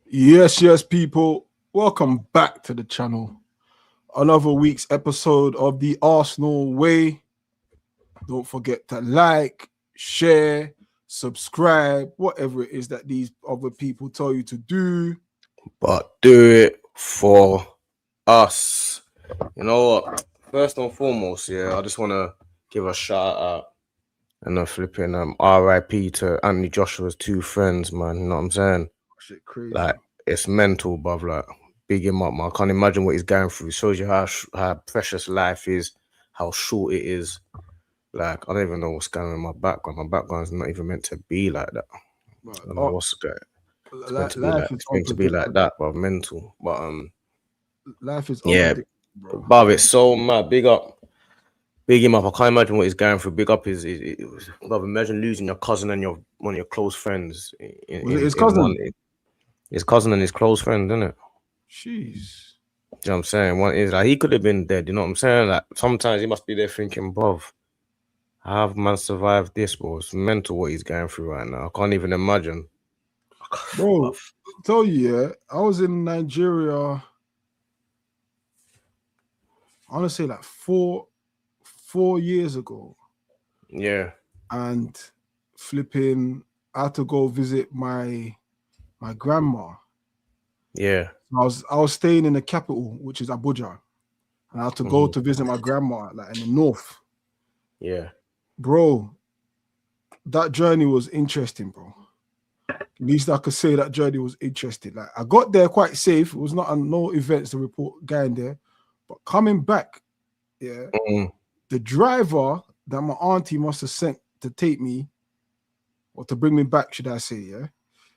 Yes, people. Welcome back to the channel. Another week's episode of the Arsenal Way. Don't forget to like, share, subscribe, whatever it is that these other people tell you to do. But do it for us. You know what? First and foremost, I just want to give a shout out and a flipping RIP to Anthony Joshua's two friends, man. You know what I'm saying? Shit, crazy. Like, it's mental, bruv. Like, big him up, man. I can't imagine what he's going through. It shows you how precious life is, how short it is. Like, I don't even know what's going on in my background. My background's not even meant to be like that. Right. I don't know what's going. It's meant to be Life like, is it's meant to be like that, but mental. But life is yeah, bro. bruv, it's so mad. Big him up. I can't imagine what he's going through. Big up his bruv, imagine losing your cousin and one of your close friends His cousin? His cousin and his close friend, isn't it? Jeez. You know what I'm saying? One is like he could have been dead, you know what I'm saying? Like sometimes he must be there thinking, bruv, how have man survived this, bro? It's mental what he's going through right now. I can't even imagine. Bro, tell you, I was in Nigeria, I want to say like four years ago. Yeah. And flipping, I had to go visit my grandma. Yeah. I was staying in the capital, which is Abuja. And I had to go to visit my grandma, like in the north. Yeah. Bro, that journey was interesting, bro. At least I could say that journey was interesting. Like I got there quite safe. It was not no events to report going there. But coming back, the driver that my auntie must have sent to take me or to bring me back, should I say,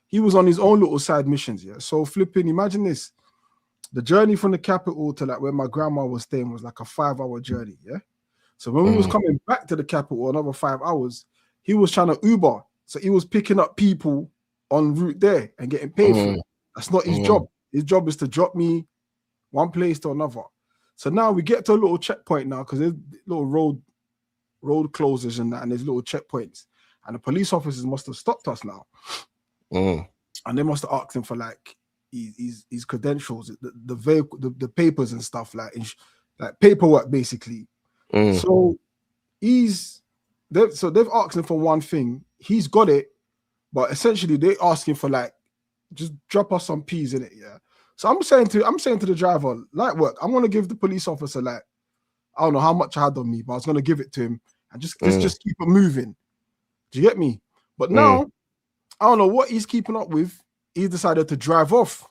he was on his own little side missions, So flipping, imagine this. The journey from the capital to like where my grandma was staying was like a 5-hour journey, So when we was coming back to the capital another 5 hours, he was trying to Uber. So he was picking up people en route there and getting paid for it. That's not his job. His job is to drop me one place to another. So now we get to a little checkpoint now because there's little road closures and that, and there's little checkpoints. And the police officers must have stopped us now. And they must have asked him for like his credentials, the vehicle, the papers and stuff, like paperwork basically. So they've asked him for one thing. He's got it, but essentially they asking for like just drop us some peas in it, So I'm saying to the driver, light work. I'm gonna give the police officer like I don't know how much I had on me, but I was gonna give it to him and just keep it moving. Do you get me? But now I don't know what he's keeping up with. He decided to drive off.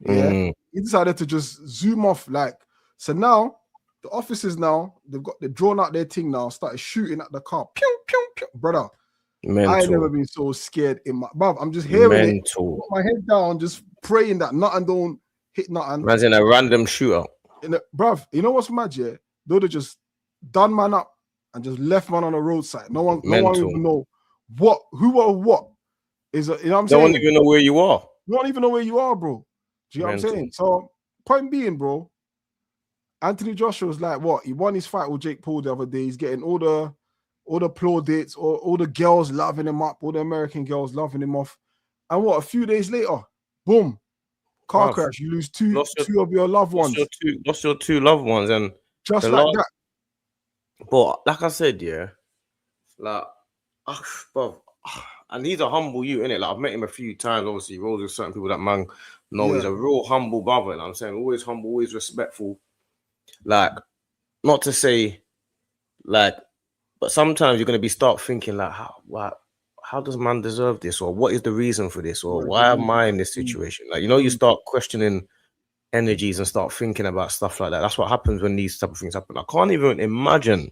He decided to just zoom off. Like so now the officers they've drawn out their thing now, started shooting at the car. Pew, pew, pew. Brother. Mental. I ain't never been so scared in my bruv. I'm just hearing it, put my head down, just praying that nothing don't hit nothing. Man's in a random shootout. Bruv, you know what's mad, They would have just done man up and just left man on the roadside. No one even know who or what is. You know what I'm saying? They don't even know where you are. You don't even know where you are, bro. Do you know what I'm saying? So point being, bro, Anthony Joshua was like, what? He won his fight with Jake Paul the other day. He's getting all the plaudits, all the girls loving him up, all the American girls loving him off. And what? A few days later, boom, car crash. You lose two of your loved ones. Lost your two loved ones, and just like that. But like I said, like, bro, and he's a humble you, innit? Like I've met him a few times. Obviously, he rolls with certain people that man know. He's a real humble brother. And I'm saying, always humble, always respectful. Like, not to say, like. But sometimes you're going to start thinking like, how does man deserve this? Or what is the reason for this? Or why am I in this situation? Like, you start questioning energies and start thinking about stuff like that. That's what happens when these type of things happen. I can't even imagine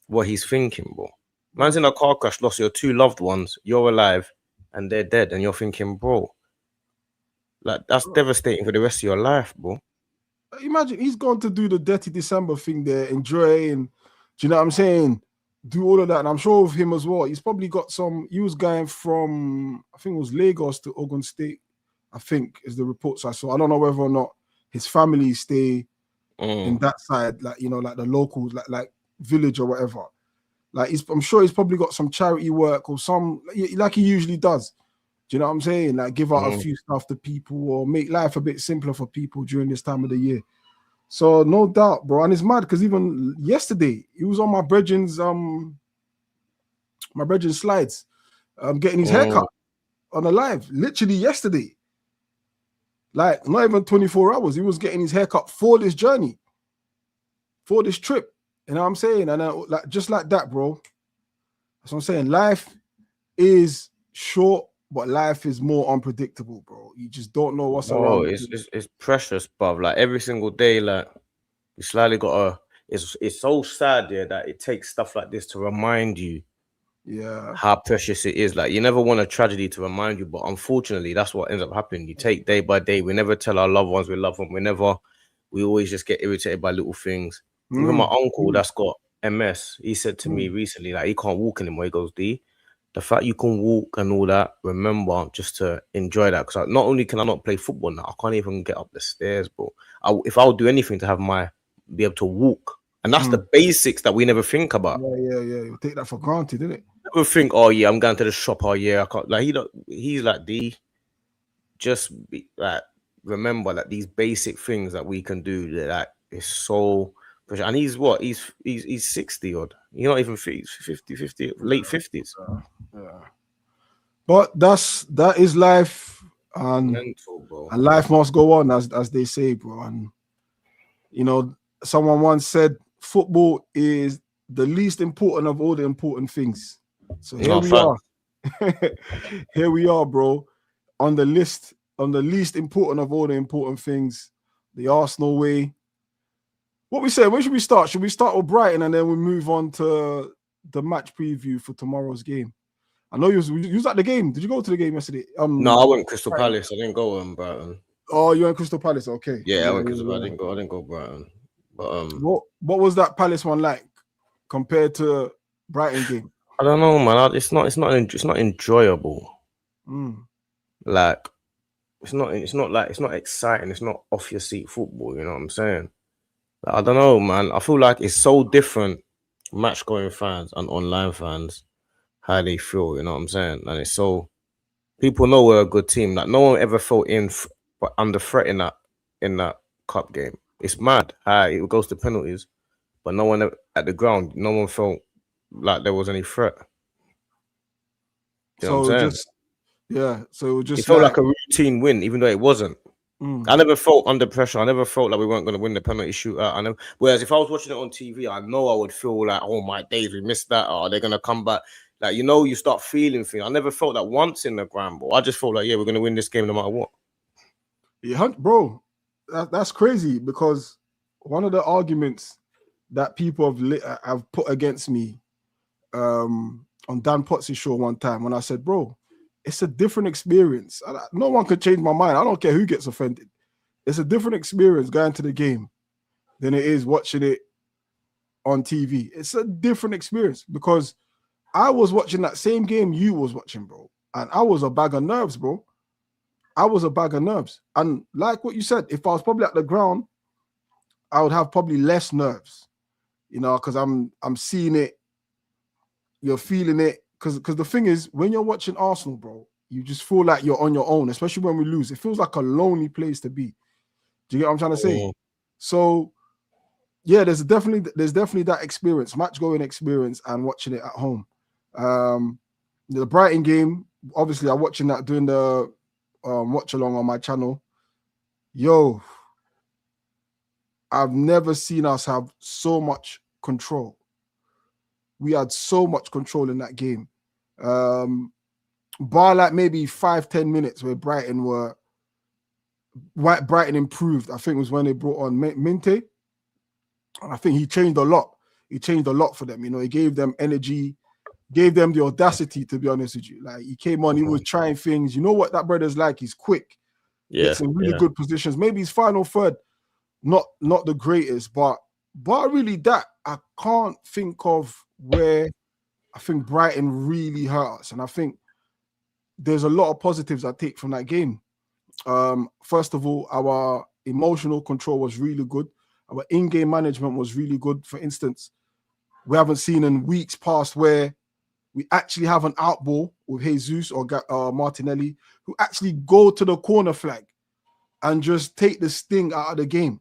what he's thinking, bro. Man's in a car crash, lost your two loved ones, you're alive, and they're dead. And you're thinking, bro, like, that's devastating for the rest of your life, bro. Imagine he's gone to do the Dirty December thing there, enjoy, and do you know what I'm saying? Do all of that, and I'm sure of him as well. He's probably got some. He was going from, I think it was Lagos to Ogun State, I think is the reports I saw. I don't know whether or not his family stay in that side, like like the locals, like village or whatever. Like I'm sure he's probably got some charity work or some, like he usually does. Do you know what I'm saying? Like give out a few stuff to people or make life a bit simpler for people during this time of the year. So no doubt, bro. And it's mad because even yesterday, he was on my brethren's slides, getting his haircut on a live, literally yesterday. Like not even 24 hours. He was getting his haircut for this journey, for this trip. You know what I'm saying? And like just like that, bro. That's what I'm saying. Life is short, but life is more unpredictable, bro. You just don't know what's around. It's precious, bruv. Like every single day, like you slightly gotta. It's so sad, yeah, that it takes stuff like this to remind you, how precious it is. Like you never want a tragedy to remind you, but unfortunately, that's what ends up happening. You take day by day. We never tell our loved ones we love them. We always just get irritated by little things. Even my uncle that's got MS, he said to me recently, like he can't walk anymore. He goes, D, the fact you can walk and all that, remember just to enjoy that. Because not only can I not play football now, I can't even get up the stairs, bro. If I would do anything to have be able to walk, and that's the basics that we never think about. Yeah. You take that for granted, innit? Never think, oh yeah, I'm going to the shop. Oh yeah, I can't. Like he's like D. Just be like, remember that these basic things that we can do that is so. And he's what? He's 60 odd. You're not even 50, late 50s. Yeah. But that is life, and mental, bro. And life must go on, as they say, bro. And you know, someone once said football is the least important of all the important things. So here we are. Here we are, bro. On the least important of all the important things, the Arsenal way. What we say? Where should we start? Should we start with Brighton and then we move on to the match preview for tomorrow's game? I know you was at the game. Did you go to the game yesterday? No, I went Crystal Palace. I didn't go Brighton. Oh, you went Crystal Palace. Okay. Yeah, I went Crystal Palace. I didn't go Brighton. But what was that Palace one like compared to Brighton game? I don't know, man. It's not enjoyable. Like it's not exciting. It's not off your seat football. You know what I'm saying? Like, I don't know, man. I feel like it's so different, match going fans and online fans, how they feel. You know what I'm saying? And it's so people know we're a good team. Like no one ever felt under threat in that cup game. It's mad how it goes to penalties, but no one at the ground. No one felt like there was any threat. You know what I'm saying? So it felt like a routine win, even though it wasn't. I never felt under pressure. I never felt like we weren't going to win the penalty shootout. Whereas if I was watching it on TV, I know I would feel like, oh my days, we missed that. Or they're going to come back. Like, you know, you start feeling things. I never felt that once in the ground, bro. I just felt like, yeah, we're going to win this game no matter what. Yeah, bro, that's crazy because one of the arguments that people have put against me on Dan Potts' show one time when I said, bro, it's a different experience. No one could change my mind. I don't care who gets offended. It's a different experience going to the game than it is watching it on TV. It's a different experience because I was watching that same game you was watching, bro. And I was a bag of nerves, bro. I was a bag of nerves. And like what you said, if I was probably at the ground, I would have probably less nerves, you know, because I'm seeing it, you're feeling it. Because the thing is, when you're watching Arsenal, bro, you just feel like you're on your own, especially when we lose. It feels like a lonely place to be. Do you get what I'm trying to say? So, yeah, there's definitely that experience, match going experience, and watching it at home. The Brighton game, obviously, I'm watching that doing the watch along on my channel. Yo, I've never seen us have so much control. We had so much control in that game. Bar like maybe 5-10 minutes where Brighton improved. I think it was when they brought on Minte. And I think he changed a lot. He changed a lot for them. You know, he gave them energy, gave them the audacity, to be honest with you. Like he came on, he was trying things. You know what that brother's like? He's quick. Gets in really good positions. Maybe his final third, not the greatest, but really that I can't think of where I think Brighton really hurt us. And I think there's a lot of positives I take from that game. First of all, our emotional control was really good. Our in-game management was really good. For instance, we haven't seen in weeks past where we actually have an out ball with Jesus or Martinelli, who actually go to the corner flag and just take the sting out of the game,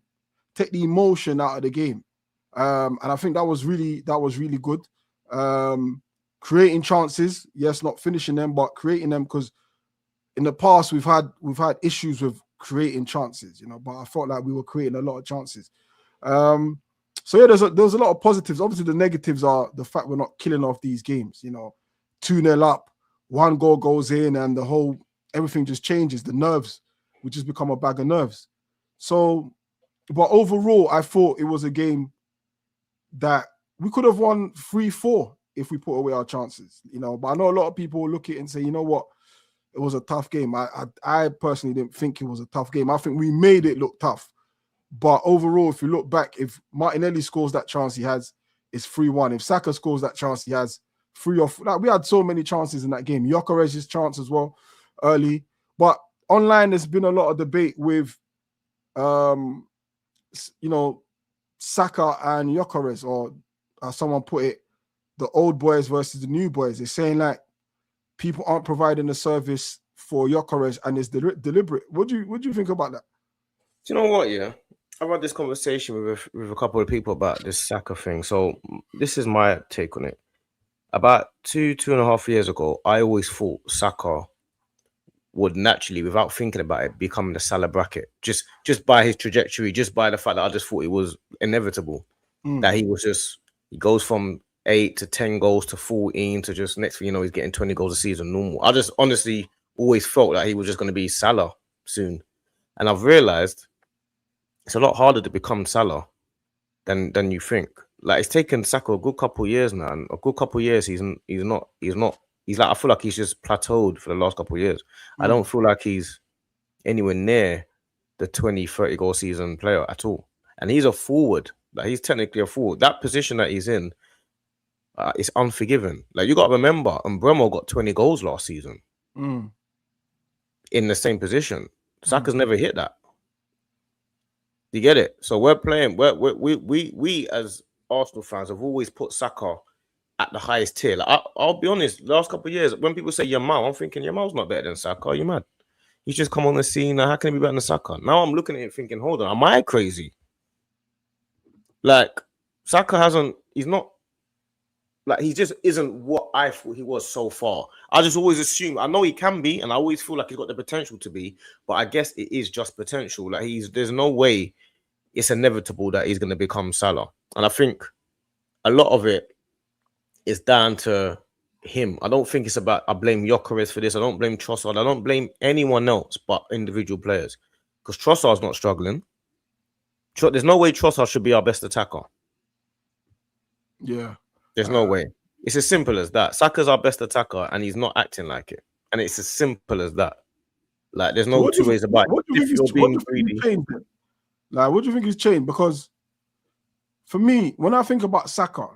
take the emotion out of the game. And I think that was really good. Creating chances, yes, not finishing them, but creating them, because in the past we've had issues with creating chances, but I felt like we were creating a lot of chances. So yeah, there's a lot of positives. Obviously, the negatives are the fact we're not killing off these games. 2-0 up, 1 goal goes in, and everything just changes. The nerves, we just become a bag of nerves. So, but overall, I thought it was a game that we could have won 3-4 if we put away our chances. But I know a lot of people look at it and say, you know what, it was a tough game. I personally didn't think it was a tough game. I think we made it look tough. But overall, if you look back, if Martinelli scores that chance he has, it's 3-1. If Saka scores that chance he has, 3-4. Like, we had so many chances in that game. Gyökeres's chance as well, early. But online, there's been a lot of debate with, Saka and Gyökeres, or as someone put it, the old boys versus the new boys. They're saying like people aren't providing the service for Gyökeres and it's deliberate. What do you think about that? Do you know what? Yeah, I've had this conversation with a couple of people about this Saka thing. So this is my take on it. About 2.5 years ago, I always thought Saka would naturally, without thinking about it, become the Salah bracket. Just by his trajectory, just by the fact that I just thought it was inevitable. That he goes from 8 to 10 goals to 14 to just next thing you know, he's getting 20 goals a season normal. I just honestly always felt that he was just going to be Salah soon. And I've realized it's a lot harder to become Salah than you think. Like, it's taken Saka a good couple of years now, and a good couple of years he's like, I feel like he's just plateaued for the last couple of years. I don't feel like he's anywhere near the 20-30 goal season player at all. And he's a forward. Like, he's technically a forward. That position that he's in, it's unforgiving. Like, you got to remember, Bremo got 20 goals last season in the same position. Saka's never hit that. You get it? So we're playing. We as Arsenal fans have always put Saka at the highest tier. Like, I'll be honest. Last couple of years, when people say Yamal, I'm thinking Yamal's not better than Saka. Are you mad? He's just come on the scene. How can he be better than Saka? Now I'm looking at it thinking, hold on, am I crazy? Like, Saka hasn't. He's not. Like, he just isn't what I thought he was so far. I just always assume. I know he can be, and I always feel like he's got the potential to be. But I guess it is just potential. Like, there's no way it's inevitable that he's going to become Salah. And I think a lot of it is down to him. I don't think it's about, I blame Gyökeres for this. I don't blame Trossard. I don't blame anyone else but individual players. Because Trossard's not struggling. There's no way Trossard should be our best attacker. Yeah. There's no way. It's as simple as that. Saka's our best attacker and he's not acting like it. And it's as simple as that. Like, there's no two ways about it. What do you think changed? Like, what do you think has changed? Because for me, when I think about Saka,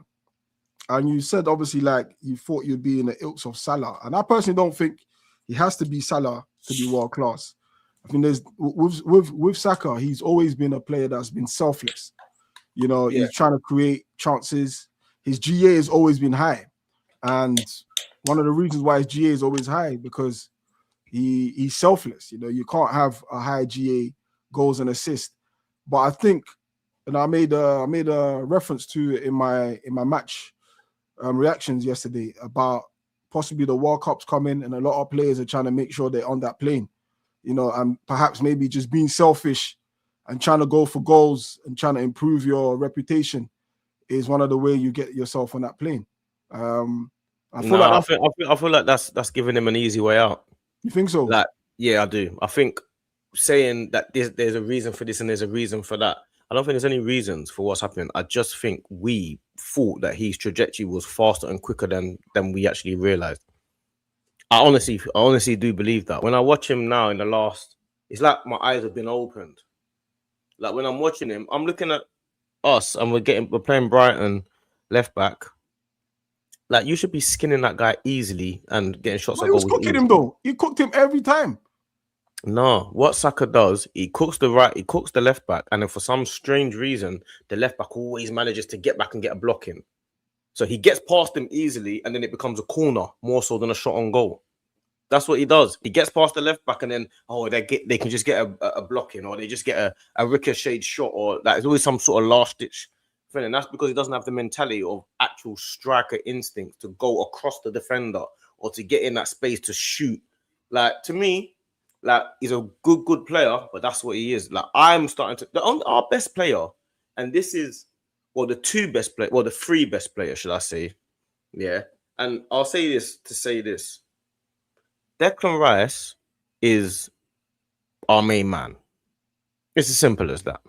and you said obviously like you thought you'd be in the ilks of Salah, and I personally don't think he has to be Salah to be world class. I think there's with Saka, he's always been a player that's been selfless. He's trying to create chances. His GA has always been high, and one of the reasons why his GA is always high because he's selfless. You can't have a high GA goals and assists. But I think, and I made a reference to it in my match reactions yesterday about possibly the World Cup's coming, and a lot of players are trying to make sure they're on that plane, and perhaps maybe just being selfish and trying to go for goals and trying to improve your reputation is one of the ways you get yourself on that plane. I feel like that's giving him an easy way out. You think so? Like, yeah, I do. I think saying that there's a reason for this and there's a reason for that, I don't think there's any reasons for what's happening. I just think we thought that his trajectory was faster and quicker than we actually realized. I honestly do believe that. When I watch him now in the last, it's like my eyes have been opened. Like, when I'm watching him, I'm looking at us and we're playing Brighton left back. Like, you should be skinning that guy easily and getting shots on goal. He was cooking him though. He cooked him every time. No, what Saka does, he cooks the left back, and then for some strange reason, the left back always manages to get back and get a block in. So he gets past them easily, and then it becomes a corner more so than a shot on goal. That's what he does. He gets past the left back, and then they can just get a block in, or they just get a ricocheted shot, or that is always some sort of last ditch thing. And that's because he doesn't have the mentality of actual striker instinct to go across the defender or to get in that space to shoot. Like, to me, like, he's a good player, but that's what he is. Like, I'm starting to our best player, and this is the three best players, should I say? Yeah, and I'll say this to say this. Declan Rice is our main man. It's as simple as that.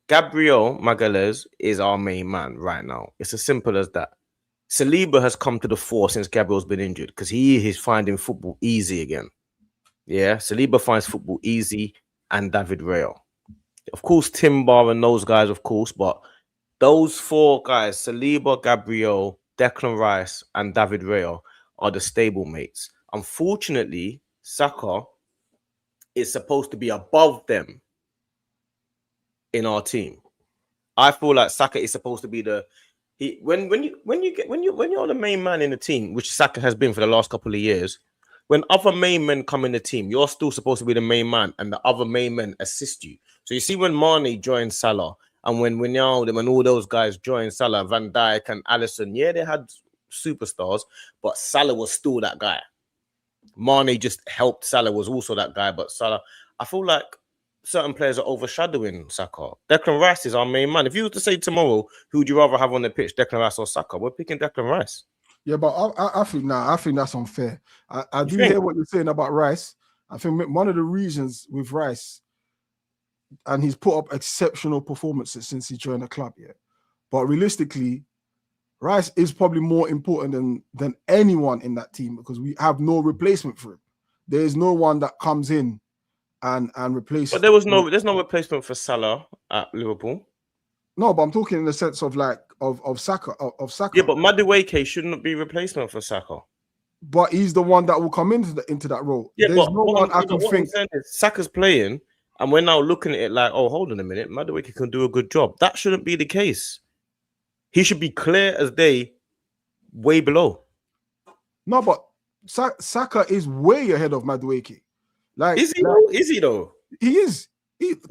Gabriel Magalhaes is our main man right now. It's as simple as that. Saliba has come to the fore since Gabriel's been injured because he is finding football easy again. Yeah, Saliba finds football easy, and David Raya. Of course, Timber and those guys, of course, but those four guys, Saliba, Gabriel, Declan Rice, and David Raya, are the stable mates. Unfortunately, Saka is supposed to be above them in our team. I feel like Saka is supposed to be when you're the main man in the team, which Saka has been for the last couple of years. When other main men come in the team, you're still supposed to be the main man, and the other main men assist you. So you see when Mane joined Salah, and when Wijnaldum and all those guys joined Salah, Van Dijk and Alisson, yeah, they had superstars, but Salah was still that guy. Mane just helped. Salah was also that guy, but Salah, I feel like certain players are overshadowing Saka. Declan Rice is our main man. If you were to say tomorrow, who would you rather have on the pitch, Declan Rice or Saka? We're picking Declan Rice. Yeah, but I think that's unfair. I do hear what you're saying about Rice. I think one of the reasons with Rice, and he's put up exceptional performances since he joined the club, yeah. But realistically, Rice is probably more important than anyone in that team because we have no replacement for him. There is no one that comes in and replaces. But there's no replacement for Salah at Liverpool. No, but I'm talking in the sense of like of Saka. Yeah, but Madueke shouldn't be replacement for Saka. But he's the one that will come into that role. Yeah, there's no one I can think. Saka's playing, and we're now looking at it like, oh, hold on a minute, Madueke can do a good job. That shouldn't be the case. He should be clear as day, way below. No, but Saka is way ahead of Madueke. Like, is he? Like, is he though? He is.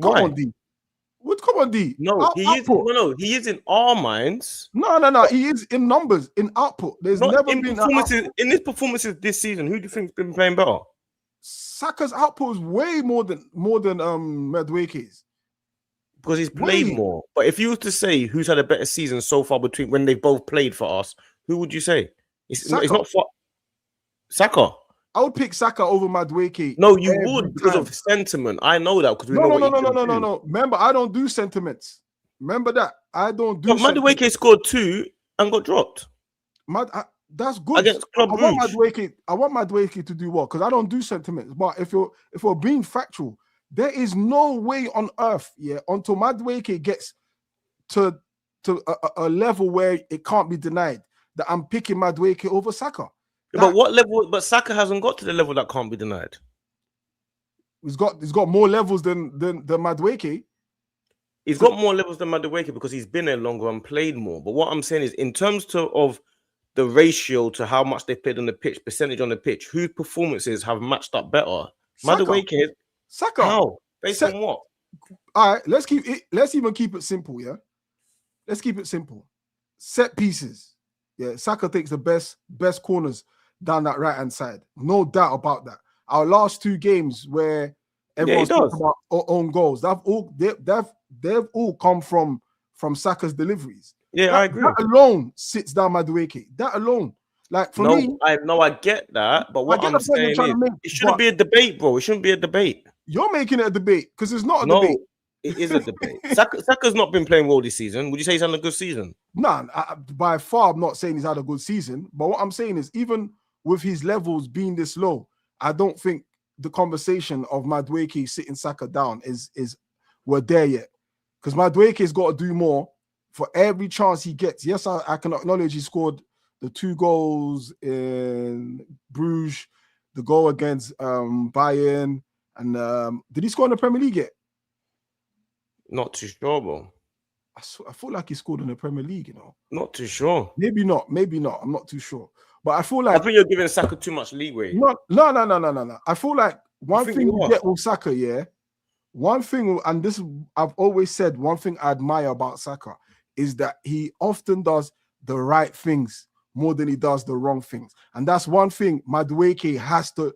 Come on, D. Come on, D. No, he is. No, he is in our minds. No. He is in numbers, in output. There's never been performances in his performances this season. Who do you think's been playing better? Saka's output is way more than Madueke's. Because he's played more. But if you were to say who's had a better season so far between when they've both played for us, who would you say? It's not for Saka. I would pick Saka over Madueke. No, you would because of sentiment. I know that because we know. No. Remember, I don't do sentiments. Remember that I don't do. But Madueke scored 2 and got dropped. That's good. Against Club Brugge. I want Madueke to do well because I don't do sentiments. But if we're being factual, there is no way on earth, until Madueke gets to a level where it can't be denied that I'm picking Madueke over Saka. But what level? But Saka hasn't got to the level that can't be denied. He's got more levels than Madueke. He's got more levels than Madueke because he's been there longer and played more. But what I'm saying is, in terms of the ratio to how much they played on the pitch, percentage on the pitch, whose performances have matched up better? Madueke. Saka. How? Based on what? All right, let's even keep it simple, yeah? Let's keep it simple. Set pieces. Yeah, Saka takes the best corners down that right-hand side. No doubt about that. Our last 2 games where everyone's talking about own goals, they've all come from Saka's deliveries. Yeah, I agree. That alone sits down Madueke. That alone. Like for me, I get that, but what I'm saying is it shouldn't be a debate, bro. It shouldn't be a debate. You're making it a debate because it's not a debate. It is a debate. Saka's not been playing well this season. Would you say he's had a good season? No, by far, I'm not saying he's had a good season. But what I'm saying is, even with his levels being this low, I don't think the conversation of Madueke sitting Saka down is we're there yet. Because Madueke's got to do more for every chance he gets. Yes, I can acknowledge he scored the 2 goals in Bruges, the goal against Bayern, and did he score in the Premier League yet? Not too sure, bro. I feel like he scored in the Premier League, you know. Not too sure. Maybe not. I'm not too sure. But I feel I like think you're giving Saka too much leeway. no. I feel like one thing you get with Saka, yeah. One thing, and this I've always said, one thing I admire about Saka is that he often does the right things more than he does the wrong things, and that's one thing Madueke has to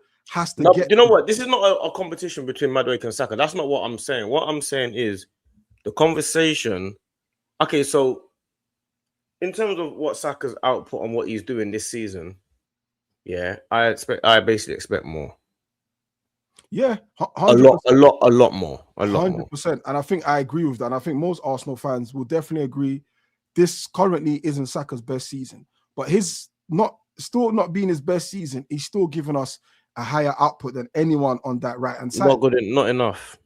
No, get. you know what? This is not a competition between Madueke and Saka. That's not what I'm saying. What I'm saying is the conversation. Okay, so in terms of what Saka's output and what he's doing this season, yeah, I basically expect more. Yeah, 100%. a lot more. 100%. And I think I agree with that. And I think most Arsenal fans will definitely agree this currently isn't Saka's best season. But his still not being his best season, he's still giving us a higher output than anyone on that right-hand side. Not enough.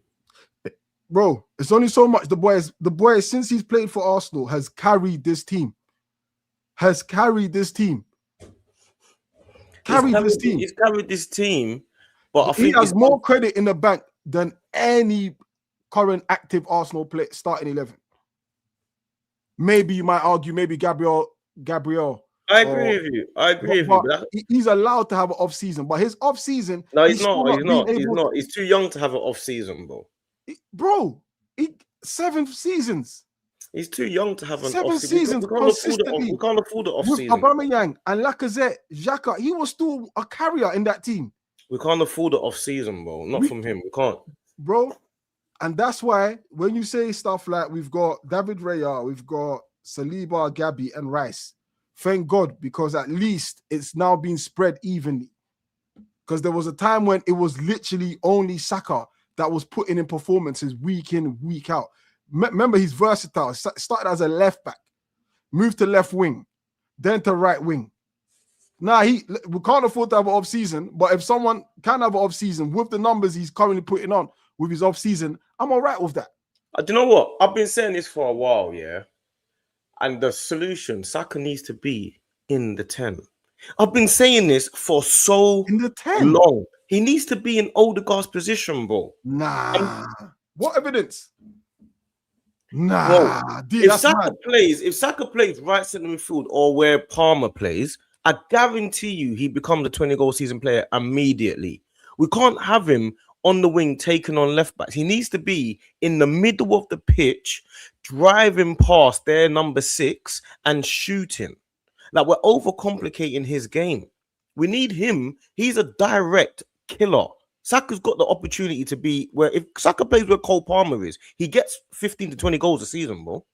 Bro, it's only so much. The boy, since he's played for Arsenal, has carried this team. He's carried this team. But I think he has more credit in the bank than any current active Arsenal player starting 11. Maybe you might argue, maybe Gabriel. I agree with you. But he's allowed to have an off season, but his off season. No, he's not. He's too young to have an off season, bro. 7 seasons. He's too young to have an 7 off seasons. We can't afford the off season. Aubameyang and Lacazette, Xhaka, he was still a carrier in that team. We can't afford the off season, bro. Not from him. We can't, bro. And that's why when you say stuff like we've got David Raya, we've got Saliba, Gabby, and Rice. Thank God, because at least it's now being spread evenly. Because there was a time when it was literally only Saka that was putting in performances week in, week out. Remember, he's versatile. Started as a left back, moved to left wing, then to right wing. Now, we can't afford to have an off season, but if someone can have an off season with the numbers he's currently putting on with his off season, I'm all right with that. Do you know what? I've been saying this for a while, yeah? And the solution, Saka needs to be in the 10. I've been saying this for so in the 10 long. He needs to be in Odegaard's position, bro. Nah. What evidence? Nah. Bro, if Saka plays right centre midfield or where Palmer plays, I guarantee you he becomes a 20-goal season player immediately. We can't have him on the wing taking on left backs. He needs to be in the middle of the pitch, driving past their number 6 and shooting. Like, we're overcomplicating his game. We need him. He's a direct killer. Saka's got the opportunity to be where if Saka plays where Cole Palmer is, he gets 15 to 20 goals a season, bro.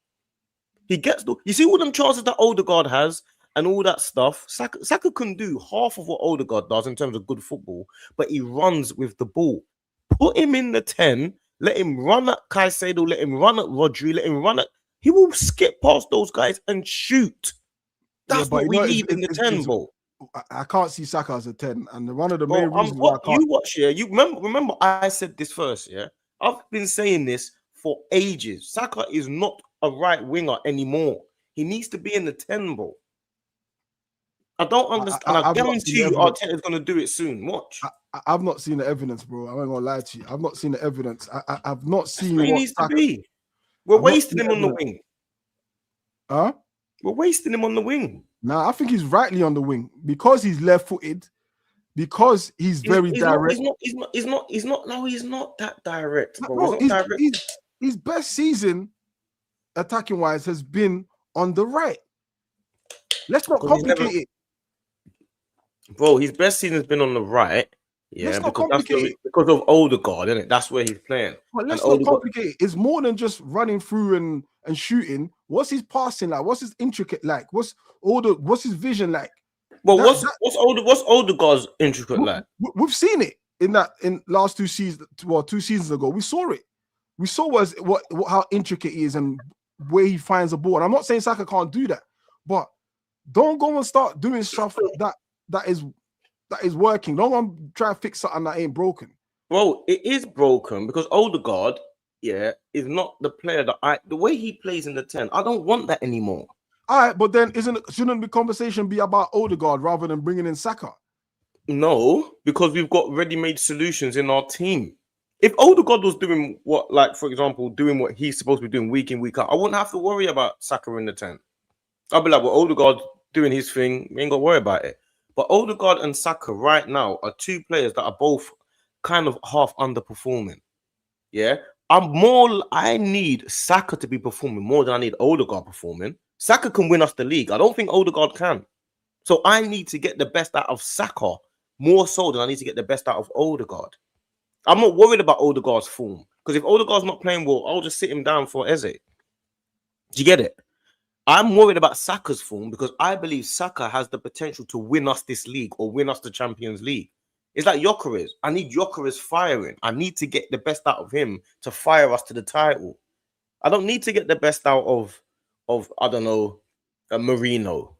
He gets you see all them chances that Odegaard has and all that stuff. Saka can do half of what Odegaard does in terms of good football, but he runs with the ball. Put him in the 10, let him run at Caicedo, let him run at Rodri, let him run at... He will skip past those guys and shoot. That's what we need in the 10, bro. I can't see Saka as a 10, and one of the main reasons why I can't... You watch, yeah. You remember I said this first, yeah. I've been saying this for ages. Saka is not a right winger anymore. He needs to be in the 10, bro. I don't understand. I guarantee you Arteta's going to do it soon. Watch. I've not seen the evidence, bro. I'm not going to lie to you. I've not seen the evidence. I've not seen what he needs to be. We're wasting him on the wing. Huh? We're wasting him on the wing. Nah, I think he's rightly on the wing because he's left-footed, because he's very direct. He's not that direct, bro. His best season, attacking-wise, has been on the right. Let's not complicate it. Bro, his best season has been on the right. Yeah, because of Odegaard, isn't it? That's where he's playing. But let's not complicate it. It's more than just running through and shooting. What's his passing like? What's his intricate like? What's his vision like? Well, what's Odegaard's intricate like? We've seen it in last 2 seasons. Well, 2 seasons ago, we saw it. We saw how intricate he is and where he finds the ball. And I'm not saying Saka can't do that, but don't go and start doing stuff that is working. Don't go and try to fix something that ain't broken. Bro, it is broken because Odegaard, yeah, is not the player that the way he plays in the 10. I don't want that anymore. All right, but then shouldn't the conversation be about Odegaard rather than bringing in Saka? No, because we've got ready-made solutions in our team. If Odegaard was doing what, like, for example, doing what he's supposed to be doing week in, week out, I wouldn't have to worry about Saka in the 10. I'd be like, well, Odegaard doing his thing, we ain't got to worry about it. But Odegaard and Saka right now are two players that are both kind of half underperforming. Yeah. I need Saka to be performing more than I need Odegaard performing. Saka can win us the league. I don't think Odegaard can. So I need to get the best out of Saka more so than I need to get the best out of Odegaard. I'm not worried about Odegaard's form, because if Odegaard's not playing well, I'll just sit him down for Eze. Do you get it? I'm worried about Saka's form because I believe Saka has the potential to win us this league or win us the Champions League. It's like Gyökeres. I need Gyökeres firing. I need to get the best out of him to fire us to the title. I don't need to get the best out of I don't know, Marino.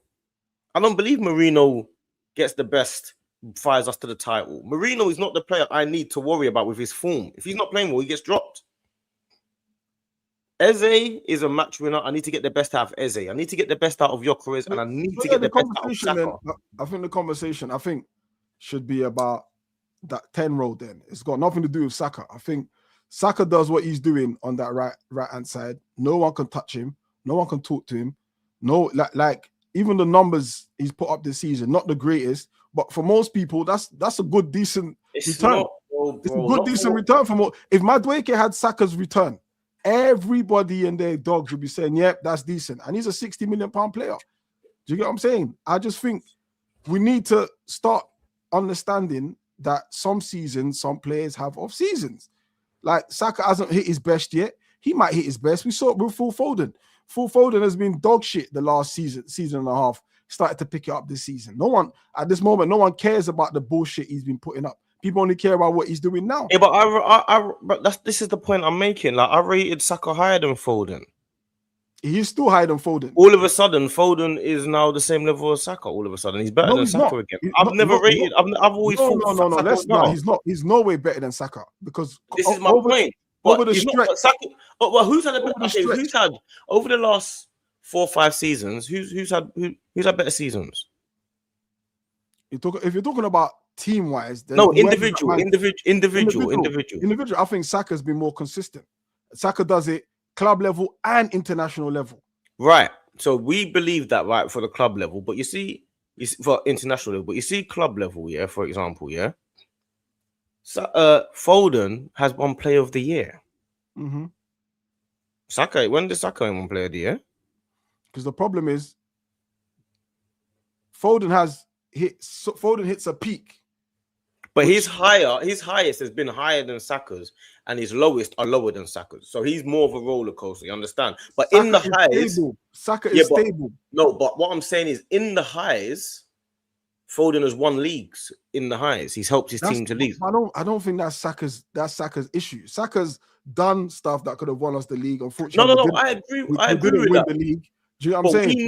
I don't believe Marino gets the best, fires us to the title. Marino is not the player I need to worry about with his form. If he's not playing well, he gets dropped. Eze is a match winner. I need to get the best out of Eze. I need to get the best out of Gyökeres, and I need to get the best out of Saka. I think the conversation, should be about that 10 row then. It's got nothing to do with Saka. I think Saka does what he's doing on that right-hand side. No one can touch him. No one can talk to him. No, like even the numbers he's put up this season, not the greatest, but for most people, that's a good, decent return. It's a good, decent return for more. If Madueke had Saka's return, everybody and their dogs would be saying, yep, that's decent. And he's a 60 million pound player. Do you get what I'm saying? I just think we need to start understanding that some seasons, some players have off seasons. Like Saka hasn't hit his best yet. He might hit his best. We saw it with Phil Foden. Phil Foden has been dog shit the last season and a half. Started to pick it up this season. No one, at this moment, no one cares about the bullshit he's been putting up. People only care about what he's doing now. Yeah, but this is the point I'm making. Like, I rated Saka higher than Foden. He's still higher than Foden. All of a sudden, Foden is now the same level as Saka. All of a sudden, he's better than Saka again. I've always thought. He's not. He's no way better than Saka because this is my point. Over the stretch, who's had a better? Over the last 4 or 5 seasons? Who's had better seasons? If you're talking about team-wise, then no, individual. I think Saka's been more consistent. Saka does it club level and international level. Right. So we believe that, right, for the club level, but you see for international level, but you see club level, yeah, for example, yeah. So Foden has won Player of the Year. Mm-hmm. Saka, when did Saka win Player of the Year? Because the problem is Foden hits a peak. But his highest has been higher than Saka's, and his lowest are lower than Saka's. So he's more of a roller coaster, you understand? But Saka in the highs, Saka is stable. No, but what I'm saying is, in the highs, Foden has won leagues in the highs. He's helped his team to leagues. I don't think that's Saka's issue. Saka's done stuff that could have won us the league. Unfortunately, no, I agree. I agree with that. The league. Do you know what I'm saying? We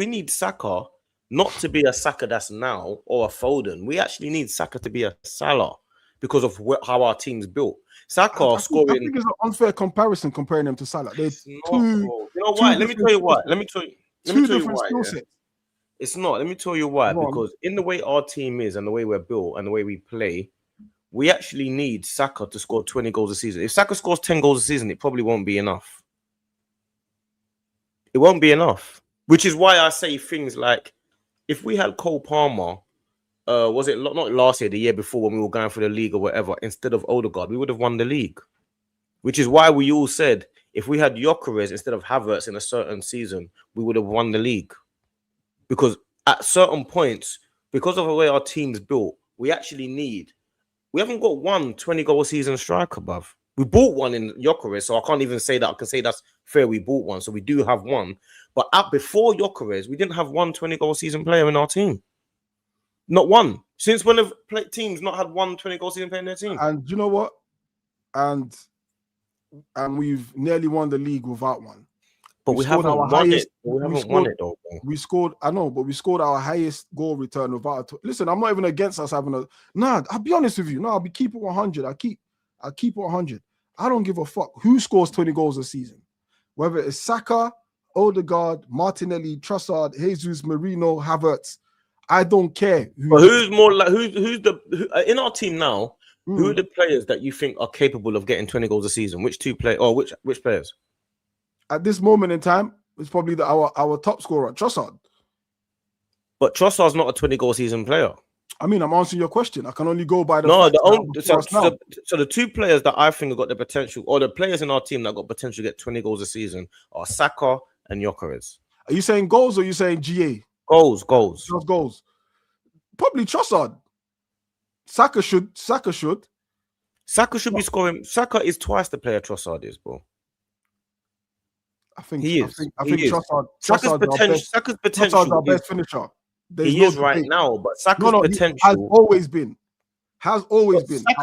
need Saka not to be a Saka that's now or a Foden. We actually need Saka to be a Salah because of how our team's built. Saka scoring. I think it's an unfair comparison comparing them to Salah. You know why? Let me tell you why. It's not. Let me tell you why. Because in the way our team is and the way we're built and the way we play, we actually need Saka to score 20 goals a season. If Saka scores 10 goals a season, it probably won't be enough. It won't be enough. Which is why I say things like, if we had Cole Palmer, was it not last year, the year before when we were going for the league or whatever, instead of Odegaard, we would have won the league. Which is why we all said, if we had Gyökeres instead of Havertz in a certain season, we would have won the league. Because at certain points, because of the way our team's built, we haven't got one 20-goal season striker, bruv. We bought one in Gyökeres, so I can't even say that. I can say that's fair, we bought one, so we do have one. But before Gyökeres, we didn't have one 20-goal season player in our team. Not one. Since when have teams not had one 20-goal season player in their team? And you know what? And we've nearly won the league without one. But we haven't won it. We haven't won it though. We scored. I know, but we scored our highest goal return without. Listen, I'm not even against us having a. Nah, I'll be honest with you. No, I'll keep it 100. I'll keep it 100. I don't give a fuck who scores 20 goals a season, whether it's Saka, Odegaard, Martinelli, Trossard, Jesus, Marino, Havertz. I don't care. But who's more like who's in our team now? Who are the players that you think are capable of getting 20 goals a season? Which two play or which players? At this moment in time, it's probably our top scorer, Trossard. But Trossard's not a 20 goal season player. I mean, I'm answering your question. I can only go by the no. facts. So the two players that I think have got the potential, or the players in our team that got potential to get 20 goals a season, are Saka and Gyökeres. Are you saying goals or are you saying GA? Goals. Just goals. Probably Trossard. Saka should. Saka should be scoring. Saka is twice the player Trossard is, bro. I think he is. I think Trossard. Saka's potential is our best finisher. He is right now, but Saka's potential has always been.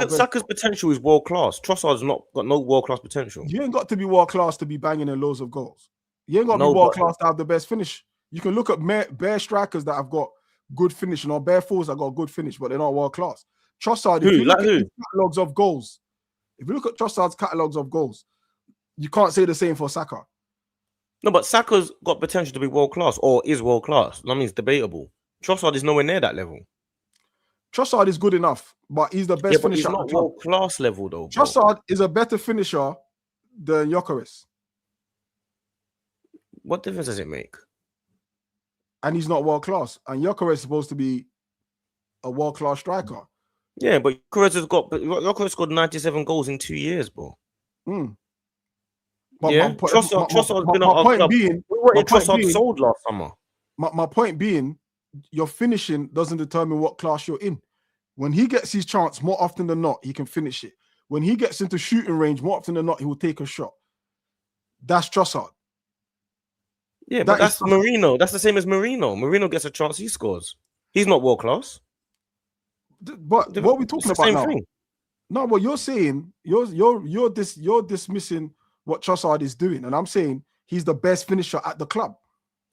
Saka's potential is world class. Trossard's not got no world class potential. You ain't got to be world class to be banging in loads of goals. You ain't got to be world class to have the best finish. You can look at bare strikers that have got good finish, or bare forwards that got good finish, but they're not world class. Trossard, if you look at his catalogs of goals, if you look at Trossard's catalogs of goals, you can't say the same for Saka. No, but Saka's got potential to be world class, or is world class. That means debatable. Trossard is nowhere near that level. Trossard is good enough, but he's the best finisher. He's not world class level though. Trossard is a better finisher than Gyökeres. What difference does it make? And he's not world class. And Gyökeres is supposed to be a world class striker. Yeah, but Gyökeres scored 97 goals in 2 years, bro. But yeah, Trossard's been our club. We wanted Trossard sold last summer. My point being, your finishing doesn't determine what class you're in. When he gets his chance, more often than not, he can finish it. When he gets into shooting range, more often than not, he will take a shot. That's Trossard. Yeah, but that's Marino. That's the same as Marino. Marino gets a chance, he scores. He's not world class. But what are we talking about now? No, what you're saying, you're dismissing what Trossard is doing, and I'm saying he's the best finisher at the club.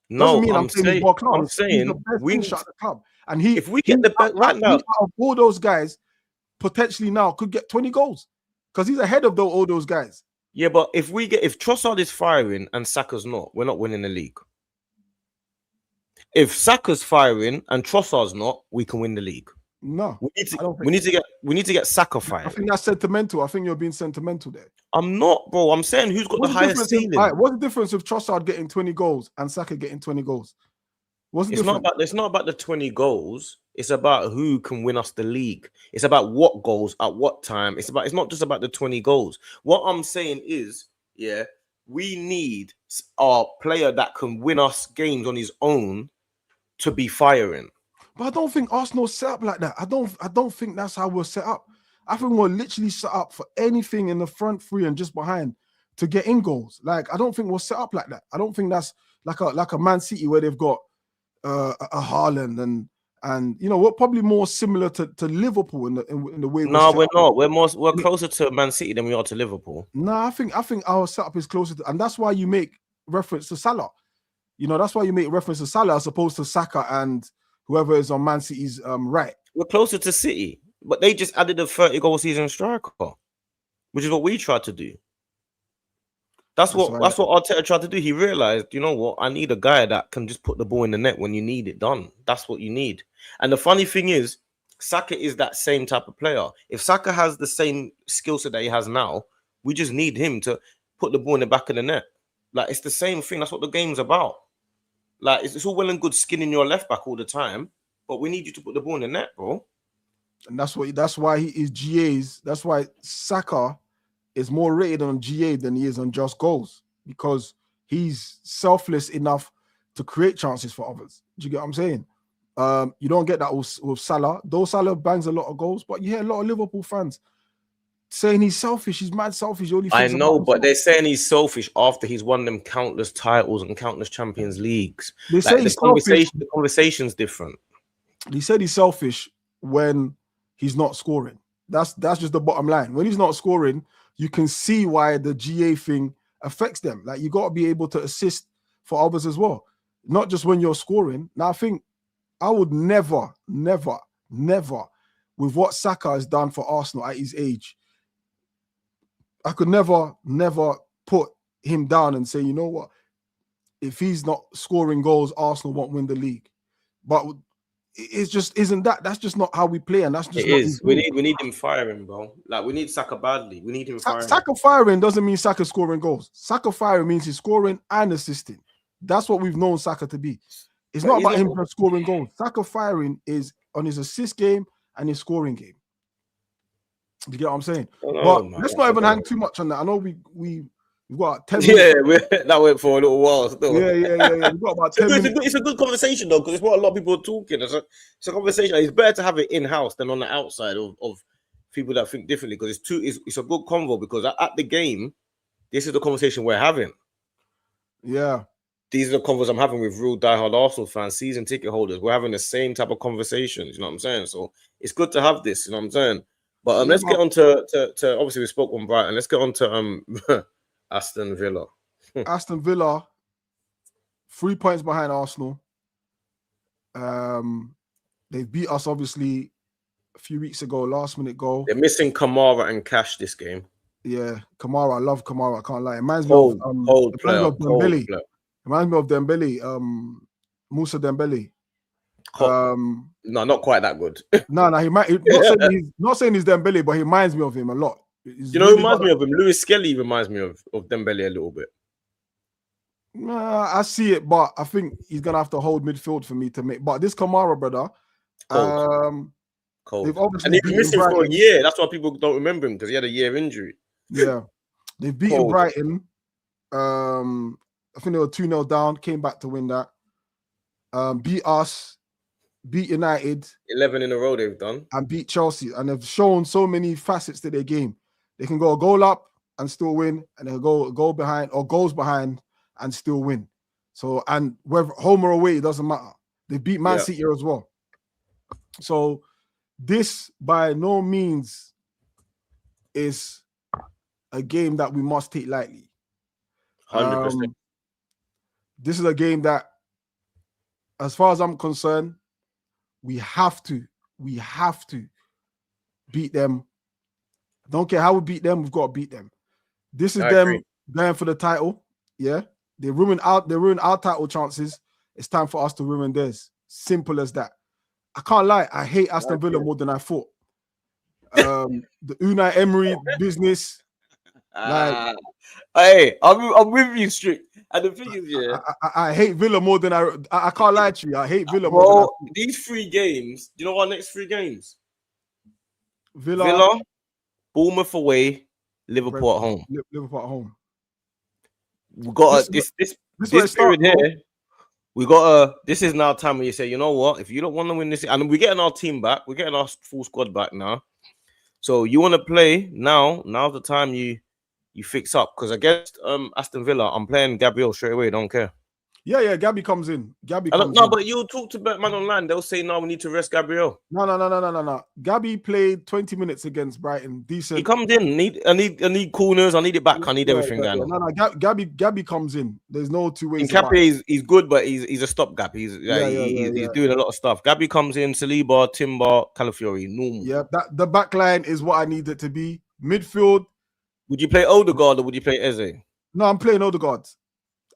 No, I'm saying he's the best finisher at the club, and if we get the best right now, out of all those guys, potentially now could get 20 goals because he's ahead of all those guys. Yeah, but if Trossard is firing and Saka's not, we're not winning the league. If Saka's firing and Trossard's not, we can win the league. No, we need to get Saka firing. I think that's sentimental. I think you're being sentimental there. I'm not, bro. I'm saying who's got the highest ceiling. What's the difference of Trossard getting 20 goals and Saka getting 20 goals? It's not about the 20 goals. It's about who can win us the league. It's about what goals at what time. It's not just about the 20 goals. What I'm saying is, yeah, we need our player that can win us games on his own to be firing. But I don't think Arsenal's set up like that. I don't think that's how we're set up. I think we're literally set up for anything in the front three and just behind to get in goals. Like, I don't think we're set up like that. I don't think that's like a Man City where they've got a Haaland and you know, we're probably more similar to Liverpool in the way. No, we're not. We're closer to Man City than we are to Liverpool. No, I think our setup is closer to, and that's why you make reference to Salah. You know, that's why you make reference to Salah as opposed to Saka and whoever is on Man City's right. We're closer to City, but they just added a 30-goal season striker, which is what we tried to do. That's what Arteta tried to do. He realized, you know what, I need a guy that can just put the ball in the net when you need it done. That's what you need. And the funny thing is, Saka is that same type of player. If Saka has the same skill set that he has now, we just need him to put the ball in the back of the net. Like, it's the same thing. That's what the game's about. Like, it's all well and good skinning your left back all the time, but we need you to put the ball in the net, bro. And that's why he is GA's. That's why Saka is more rated on GA than he is on just goals, because he's selfless enough to create chances for others. Do you get what I'm saying? You don't get that with Salah. Though Salah bangs a lot of goals, but you hear a lot of Liverpool fans saying he's selfish. He's mad selfish. I know, but they're saying he's selfish after he's won them countless titles and countless Champions Leagues. They say the conversation's different. They said he's selfish when he's not scoring. That's just the bottom line. When he's not scoring, you can see why the GA thing affects them. Like, you got to be able to assist for others as well, not just when you're scoring. Now, I think I would never, with what Saka has done for Arsenal at his age, I could never put him down and say, you know what, if he's not scoring goals, Arsenal won't win the league. But it's just isn't that. That's just not how we play, and that's just It not. is. We need him firing, bro. Like we need Saka badly. We need him firing. Saka firing doesn't mean Saka scoring goals. Saka firing means he's scoring and assisting. That's what we've known Saka to be. It's not about him scoring goals. Saka firing is on his assist game and his scoring game. You get what I'm saying? But let's not even hang too much on that. I know we've got 10 minutes. Yeah, that went for a little while still. Yeah. We've got about 10 minutes. It's a good conversation though, because it's what a lot of people are talking. It's a conversation. It's better to have it in-house than on the outside of people that think differently, because it's a good convo, because at the game, this is the conversation we're having. Yeah. These are the convos I'm having with real diehard Arsenal fans, season ticket holders. We're having the same type of conversations, you know what I'm saying? So it's good to have this, you know what I'm saying? But let's get on to obviously we spoke on Brighton. Let's get on to Aston Villa. Aston Villa, 3 points behind Arsenal. They beat us obviously a few weeks ago, last minute goal. They're missing Kamara and Cash this game. Yeah, Kamara. I love Kamara. I can't lie. It reminds me of Dembele. Reminds me of Dembele. Musa Dembele. No, not quite that good. No, he might. Not saying he's Dembele, but he reminds me of him a lot. You know who reminds me of him? Lewis Skelly reminds me of Dembele a little bit. I see it, but I think he's gonna have to hold midfield for me to make. But this Kamara brother, cold. They've obviously and he's been missing for a year. That's why people don't remember him, because he had a year injury. Yeah, they've beaten Brighton. I think they were 2-0 down. Came back to win that. Beat us. Beat United. 11 in a row they've done. And beat Chelsea. And they've shown so many facets to their game. They can go a goal up and still win, and they'll go a goal behind or goals behind and still win. So, and whether home or away, it doesn't matter. They beat Man City as well. So this by no means is a game that we must take lightly. 100%. This is a game that, as far as I'm concerned, we have to beat them. Don't care how we beat them, we've got to beat them. This is them going for the title. Yeah. They ruin our title chances. It's time for us to ruin theirs. Simple as that. I can't lie, I hate Aston Villa more than I thought. The Unai Emery business. Hey, I'm with you, Strict. And the thing is, I hate Villa more than I can't lie to you. I hate Villa more than these 3 games, do you know our next 3 games? Villa, Bournemouth away, Liverpool at home. Liverpool at home. We got this period here. We got this is now time where you say, you know what? If you don't want to win this, and we're getting our team back, we're getting our full squad back now. So you want to play now? Now's the time you fix up, because against Aston Villa, I'm playing Gabriel straight away. Don't care. Yeah. Gabby comes in. But you'll talk to man online. They'll say, no, we need to rest Gabriel. No. Gabby played 20 minutes against Brighton. Decent. He comes in. I need corners. I need it back. I need everything going. No. Gabby comes in. There's no 2 ways. Nkapé he's good, but he's a stopgap. He's doing a lot of stuff. Gabby comes in. Saliba, Timber, Calafiori. Normal. Yeah, the back line is what I need it to be. Midfield. Would you play Odegaard or would you play Eze? No, I'm playing Odegaard.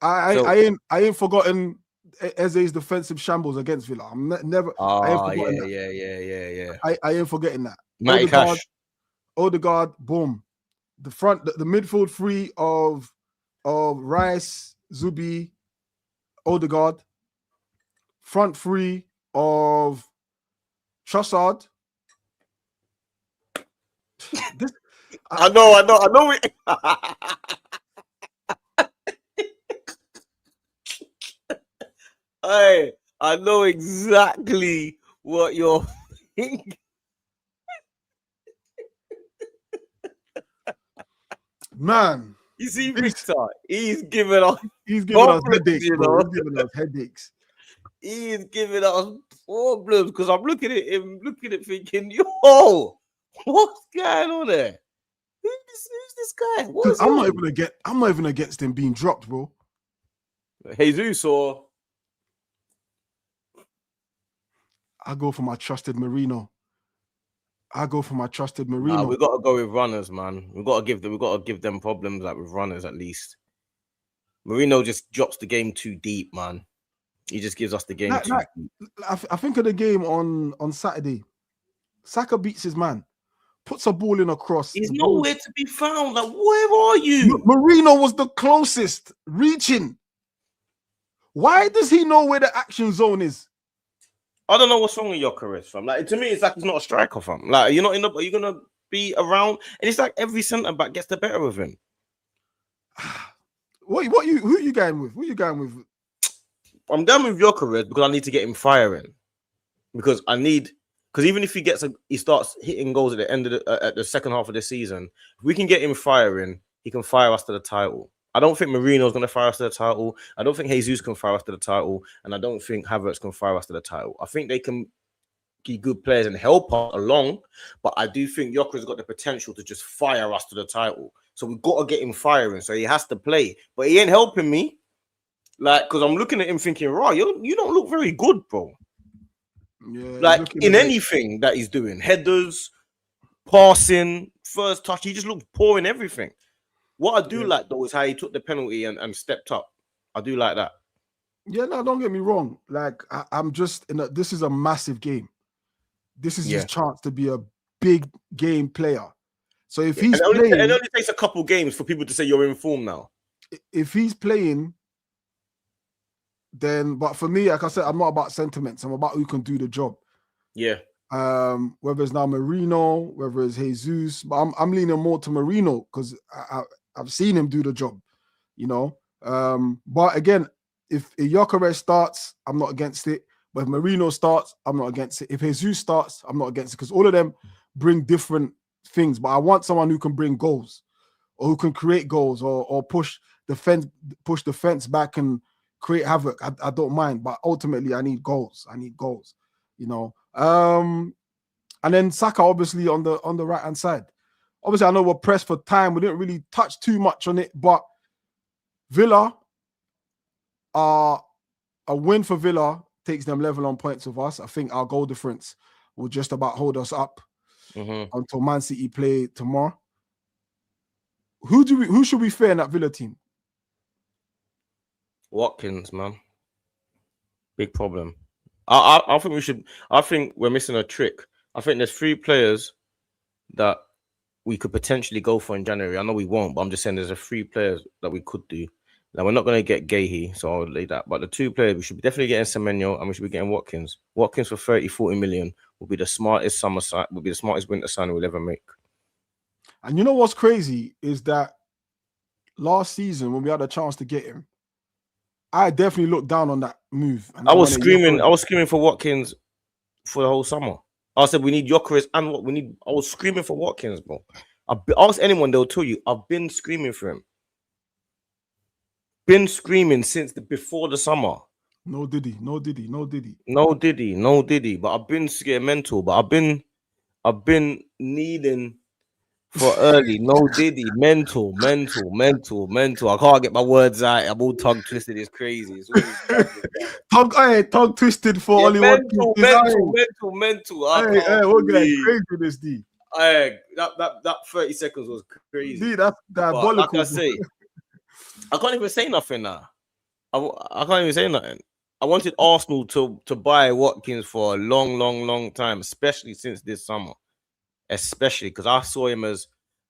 I ain't forgotten Eze's defensive shambles against Villa. I'm never. I ain't forgetting that. Odegaard, boom. The midfield 3 of Rice, Zubi, Odegaard. Front 3 of Trossard. I know. Hey, I know exactly what you're thinking. Man, you see, Victor, he's giving us headaches, bro. He's giving us headaches. He's giving us problems, because I'm looking at him, thinking, yo, what's going on there? Who's this guy? I'm not even against him being dropped, bro. Jesus, or I go for my trusted Merino. Nah, we got to go with runners, man. We got to give them problems, like with runners at least. Merino just drops the game too deep, man. He just gives us the game too. I think of the game on Saturday. Saka beats his man, puts a ball in a cross. He's nowhere to be found. Like, where are you? Marino was the closest, reaching. Why does he know where the action zone is? I don't know what's wrong with Gyökeres, fam. Like, to me, it's like he's not a striker, fam. Like, you're not are you gonna be around? And it's like every centre back gets the better of him. Who are you going with? Who are you going with? I'm going with Gyökeres because I need to get him firing. Because even if he starts hitting goals at the end of at the second half of the season, if we can get him firing, he can fire us to the title. I don't think Marino's going to fire us to the title. I don't think Jesus can fire us to the title. And I don't think Havertz can fire us to the title. I think they can be good players and help us along. But I do think Gyökeres got the potential to just fire us to the title. So we've got to get him firing. So he has to play. But he ain't helping me. Like, because I'm looking at him thinking, right, you don't look very good, bro. Yeah, like in anything that he's doing, headers, passing, first touch, he just looks poor in everything. What I do like though is how he took the penalty and stepped up. I do like that. Yeah, no, don't get me wrong. Like I'm just this is a massive game. This is his chance to be a big game player. So if he's playing, it only takes a couple games for people to say you're in form now. If he's playing, then, but for me, like I said, I'm not about sentiments. I'm about who can do the job. Yeah. Whether it's now Marino, whether it's Jesus, but I'm leaning more to Marino because I've seen him do the job, you know. But again, if Gyökeres starts, I'm not against it. But if Marino starts, I'm not against it. If Jesus starts, I'm not against it because all of them bring different things. But I want someone who can bring goals or who can create goals or push the fence back and create havoc. I don't mind, but ultimately I need goals. You know. And then Saka obviously on the right hand side. Obviously, I know we're pressed for time. We didn't really touch too much on it, but Villa a win for Villa takes them level on points with us. I think our goal difference will just about hold us up until Man City play tomorrow. Who should we fear in that Villa team? Watkins, man. Big problem. I think we're missing a trick. I think there's 3 players that we could potentially go for in January. I know we won't, but I'm just saying there's 3 players that we could do. Now we're not going to get Gahey, so I'll lay that. But the 2 players, we should be definitely getting Semenyo and we should be getting Watkins. Watkins for 30-40 million will be the smartest winter signing we'll ever make. And you know what's crazy is that last season when we had a chance to get him, I definitely looked down on that move. And I was screaming for Watkins for the whole summer. I said we need Gyökeres and what we need. I was screaming for Watkins, bro. Ask anyone, they'll tell you I've been screaming for him. Been screaming since before the summer. No diddy. But I've been scared mental. But I've been needing for early. No diddy. Mental. I can't get my words out. I'm all tongue twisted. It's crazy. It's tongue twisted for only mental. Hey, we're getting crazy with this D. That 30 seconds was crazy. D, that's diabolical. Like I say, I can't even say nothing now. I can't even say nothing. I wanted Arsenal to buy Watkins for a long time, especially since this summer. Especially because I saw him as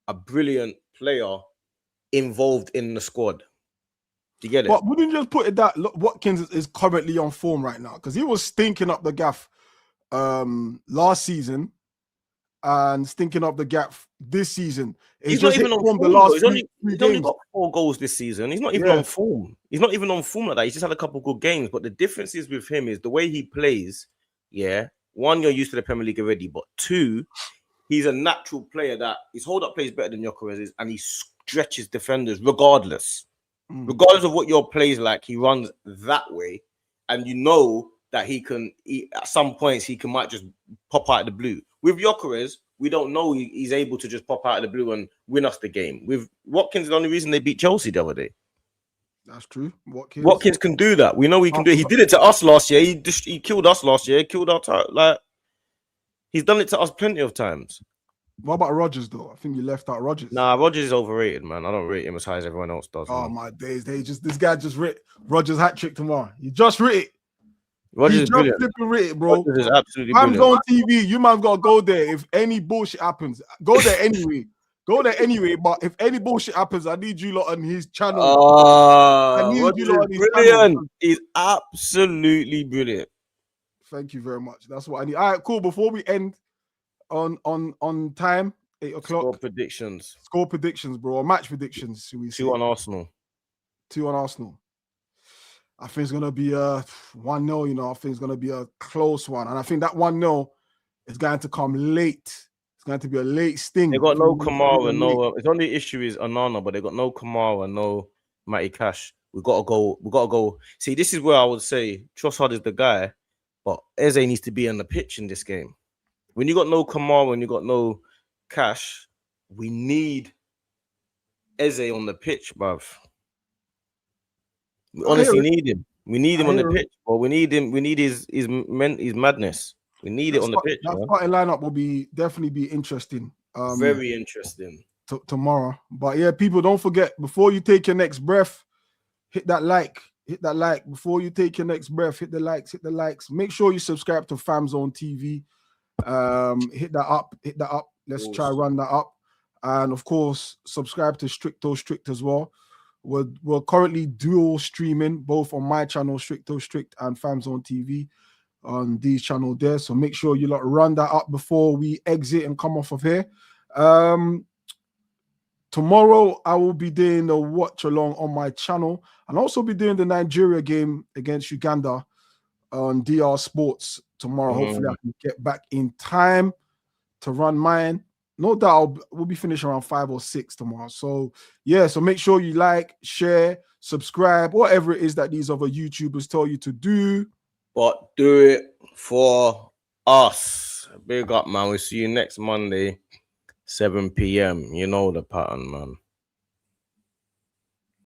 a brilliant player involved in the squad. You get it? But wouldn't you just put it that Watkins is currently on form right now? Because he was stinking up the gaff last season and stinking up the gaff this season. He's not even on form. He's only got 4 goals this season. He's not even on form. He's not even on form like that. He's just had a couple good games. But the difference is with him is the way he plays. Yeah. 1, you're used to the Premier League already. But 2, he's a natural player that his hold-up play is better than Gyökeres is, and he stretches defenders regardless. Regardless of what your play is like, he runs that way. And you know that at some points, he might just pop out of the blue. With Gyökeres, we don't know he's able to just pop out of the blue and win us the game. With Watkins, the only reason they beat Chelsea the other day. That's true. Watkins can do that. We know he can do it. He did it to us last year. He killed us last year. He killed our time. He's done it to us plenty of times. What about Rodgers, though? I think you left out Rodgers. Nah, Rodgers is overrated, man. I don't rate him as high as everyone else does. Oh, man. my days. This guy just writ Rodgers hat trick tomorrow. You just writ it. Rogers He's is just brilliant. flipping rated, bro. Rogers is absolutely brilliant. FamZone TV, you man's gotta go there. If any bullshit happens, go there anyway. Go there anyway. But if any bullshit happens, I need you lot on his channel. I need Rogers you is lot on his brilliant. channel. He's absolutely brilliant. Thank you very much. That's what I need. All right, cool. Before we end on time, 8 o'clock. Score predictions. Bro. Or match predictions, should we say? 2 on Arsenal. 2 on Arsenal. I think it's gonna be a 1-0, you know. I think it's gonna be a close one. And I think that 1-0 is going to come late. It's going to be a late sting. They got no Kamara, no. It's only issue is Onana, but they got no Kamara, no Matty Cash. We gotta go. See, this is where I would say Trossard is the guy, but Eze needs to be on the pitch in this game. When you got no Kamara and you got no Cash, we need Eze on the pitch, bruv. We honestly need him. We need him on the pitch, but we need him. We need his madness. We need it on the pitch. That starting lineup will definitely be interesting. Very interesting tomorrow. But yeah, people, don't forget, before you take your next breath, hit that like. Hit that like. Before you take your next breath, hit the likes. Make sure you subscribe to FamZone TV. Hit that up. Let's try run that up. And of course, subscribe to Strict as well. We're currently dual streaming, both on my channel, Strict and FamZone TV on these channels there. So make sure you run that up before we exit and come off of here. Tomorrow, I will be doing the watch along on my channel and also be doing the Nigeria game against Uganda on DR Sports tomorrow. Hopefully, I can get back in time to run mine. No doubt we'll be finishing around 5 or 6 tomorrow. So yeah, so make sure you like, share, subscribe, whatever it is that these other YouTubers tell you to do. But do it for us. Big up, man. We'll see you next Monday, 7 p.m. You know the pattern, man.